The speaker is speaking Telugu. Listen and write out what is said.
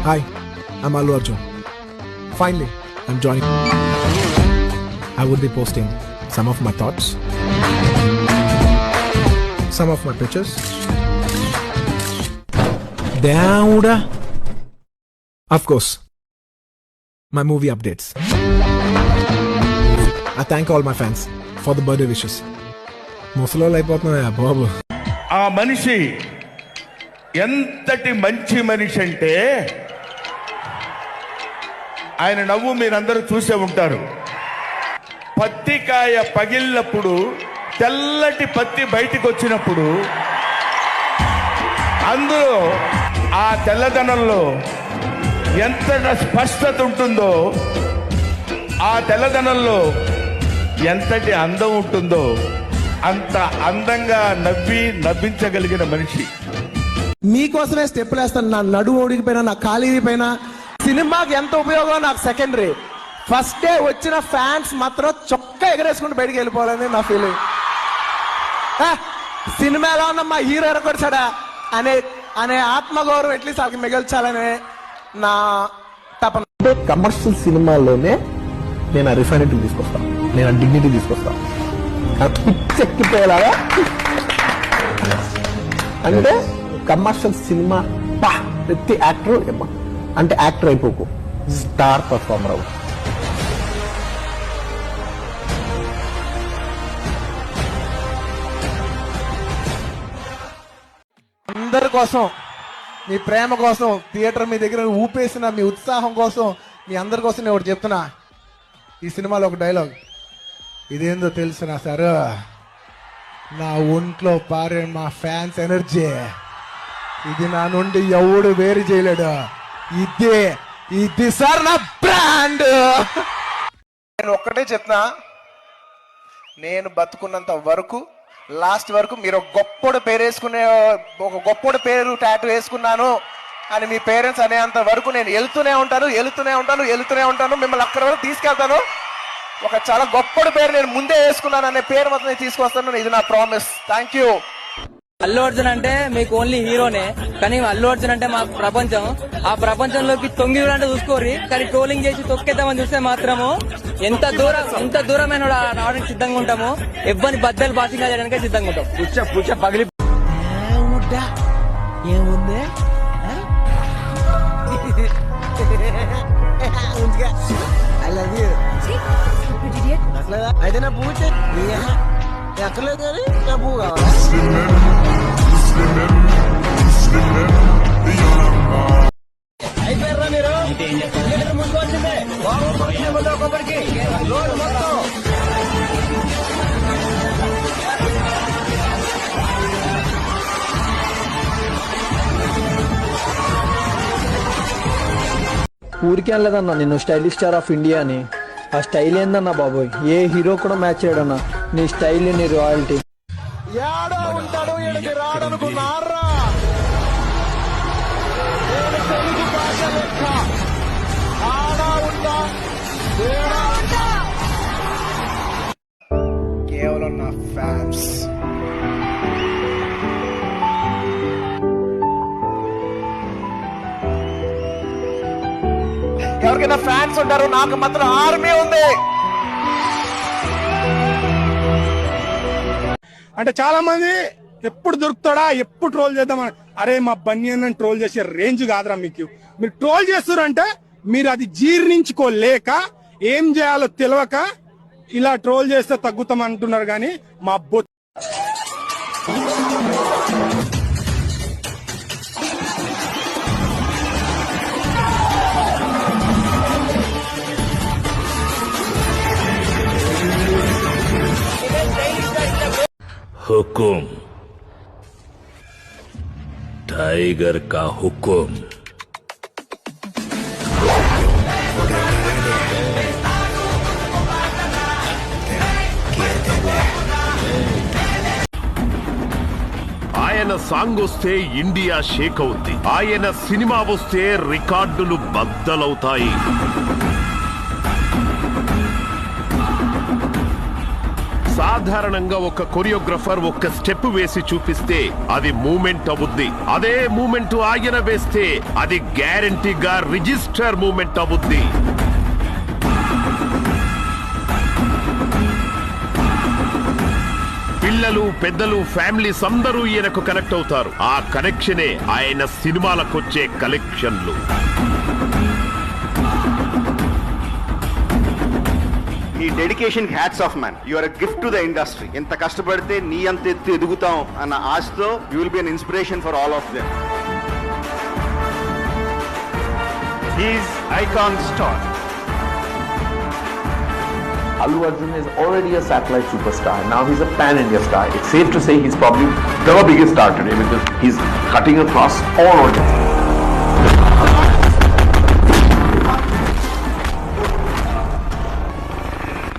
Hi, I'm Allu Arjun. Finally, I'm joining. I would be posting some of my thoughts, some of my pictures. Dauda. Of course, my movie updates. I thank all my fans for the birthday wishes. ముసలోళ్ళు అయిపోతున్నాయా బాబు. ఆ మనిషి ఎంతటి మంచి మనిషి అంటే ఆయన నవ్వు మీరందరూ చూసే ఉంటారు. పత్తికాయ పగిలినప్పుడు తెల్లటి పత్తి బయటికి వచ్చినప్పుడు అందులో ఆ తెల్లదనంలో ఎంత స్పష్టత ఉంటుందో, ఆ తెల్లదనంలో ఎంతటి అందం ఉంటుందో అంత అందంగా నవ్వించగలిగిన మనిషి. మీకోసమే స్టెప్పులు వేస్తాను. నా నడుము ఓడికిపోయినా, నా కాలు ఇరిగిపోయినా, సినిమాకి ఎంత ఉపయోగం నాకు సెకండరీ. ఫస్ట్ డే వచ్చిన ఫ్యాన్స్ మాత్రం చొక్కా ఎగరేసుకుంటూ బయటికి వెళ్ళిపోవాలని నా ఫీలింగ్. సినిమా ఎలా ఉన్నా మా హీరో ఎరగొచ్చాడా అనే అనే ఆత్మగౌరవం ఎట్లీస్ట్ వాళ్ళకి మిగల్చాలనే నా తపన. కమర్షియల్ సినిమాల్లోనే నేను ఆ రిఫైనిటీ తీసుకొస్తాను, నేను ఆ డిగ్నిటీ తీసుకొస్తాను. పిచ్చెక్కిపోయేలాగా అంటే కమర్షియల్ సినిమా ప్రతి యాక్టర్ అంటే యాక్టర్ అయిపోకు, స్టార్ పర్ఫార్మర్ అవ్వు. అందరి కోసం, మీ ప్రేమ కోసం, థియేటర్ మీ దగ్గర ఊపేసిన మీ ఉత్సాహం కోసం, మీ అందరి కోసం నేను ఒకటి చెప్తున్నా. ఈ సినిమాలో ఒక డైలాగ్, ఇదేందో తెలిసిన సార్, నా ఒంట్లో పారే మా ఫ్యాన్స్ ఎనర్జీ, ఇది నా నుండి ఎవడు వేరు చేయలేడు, ఇది సార్ నా బ్రాండ్. నేను ఒక్కటే చెప్తున్నా, నేను బతుకున్నంత వరకు లాస్ట్ వరకు మీరు ఒక గొప్పోడు పేరు వేసుకునే, ఒక గొప్పోడు పేరు టాటూ వేసుకున్నాను అని మీ పేరెంట్స్ అనేంత వరకు నేను వెళ్తూనే ఉంటాను. మిమ్మల్ని అక్కడి వరకు తీసుకెళ్తాను. ఒక చాలా గొప్పడు పేరు నేను ముందే వేసుకున్నాను అనే పేరు మాత్రం నేను తీసుకొస్తాను. ఇది నా promise. Thank you. Allu Arjun అంటే మీకు ఓన్లీ హీరోనే, కానీ అల్లు అర్జున్ అంటే మా ప్రపంచం. ఆ ప్రపంచంలోకి తొంగి చూడంటే చూసుకోరి, కానీ ట్రోలింగ్ చేసి తొక్కేద్దామని చూస్తే మాత్రము ఎంత దూరమైన రావడానికి సిద్ధంగా ఉంటాము. ఎవ్వని బద్దలు బాసింగా చేయడానికి సిద్ధంగా ఉంటాం. పుచ్చ పగిలి ఏముంది అయితే నా పువ్వు ఎక్కలేదు కానీ నా పువ్వు కావాలి. అయిపోయారా మీరు? ముందు వచ్చిందే ఒక్కొక్కడికి లోన్ మొత్తం. ఊరికే అనలేదన్నా నిన్ను స్టైలిష్ స్టార్ ఆఫ్ ఇండియా అని. ఆ స్టైల్ ఏందన్నా బాబోయ్, ఏ హీరో కూడా మ్యాచ్ చేయడన్నా నీ స్టైల్, నీ రాయల్టీ. ఏడా ఉంటాడు ఎడికి రాడనుకున్నారా? తెలుగు భాష లెక్క ఆడా ఉందా, కేవలం నా ఫ్యాన్స్. ఎవరికైనా ఫ్యాన్స్ ఉంటారు, నాకు మాత్రం ఆర్మీ ఉంది. అంటే చాలా మంది ఎప్పుడు దొరుకుతాడా, ఎప్పుడు ట్రోల్ చేద్దామని. అరే మా బన్యన్ ట్రోల్ చేసే రేంజ్ కాదురా మీకు. మీరు ట్రోల్ చేస్తారంటే మీరు అది జీర్ణించుకోలేక, ఏం చేయాలో తెలియక ఇలా ట్రోల్ చేస్తే తగ్గుతాం అంటున్నారు. కానీ మా हुकुम टाइगर का हुकुम. ఆయన సాంగ్ వస్తే ఇండియా షేక్ అవుద్ది, ఆయన సినిమా వస్తే రికార్డులు బద్దలవుతాయి. సాధారణంగా ఒక కొరియోగ్రఫర్ ఒక స్టెప్ వేసి చూపిస్తే అది మూమెంట్ అవుద్ది. అదే మూమెంట్ ఆయన వేస్తే అది గ్యారంటీగా రిజిస్టర్ మూమెంట్ అవుద్ది. పిల్లలు, పెద్దలు, ఫ్యామిలీస్ అందరూ ఈయనకు కనెక్ట్ అవుతారు. ఆ కనెక్షనే ఆయన సినిమాలకొచ్చే కలెక్షన్లు. ఈ dedication hats off man. You are a gift to the industry. ఎంత కష్టపడితే నీ అంత ఎత్తు ఎదుగుతాం అన్న ఆశతో you will be an inspiration for all of them. He's icon star. Allu Arjun is already a satellite superstar. Now he's a pan-India star. It's safe to say he's probably the biggest star today because he's cutting across all audiences.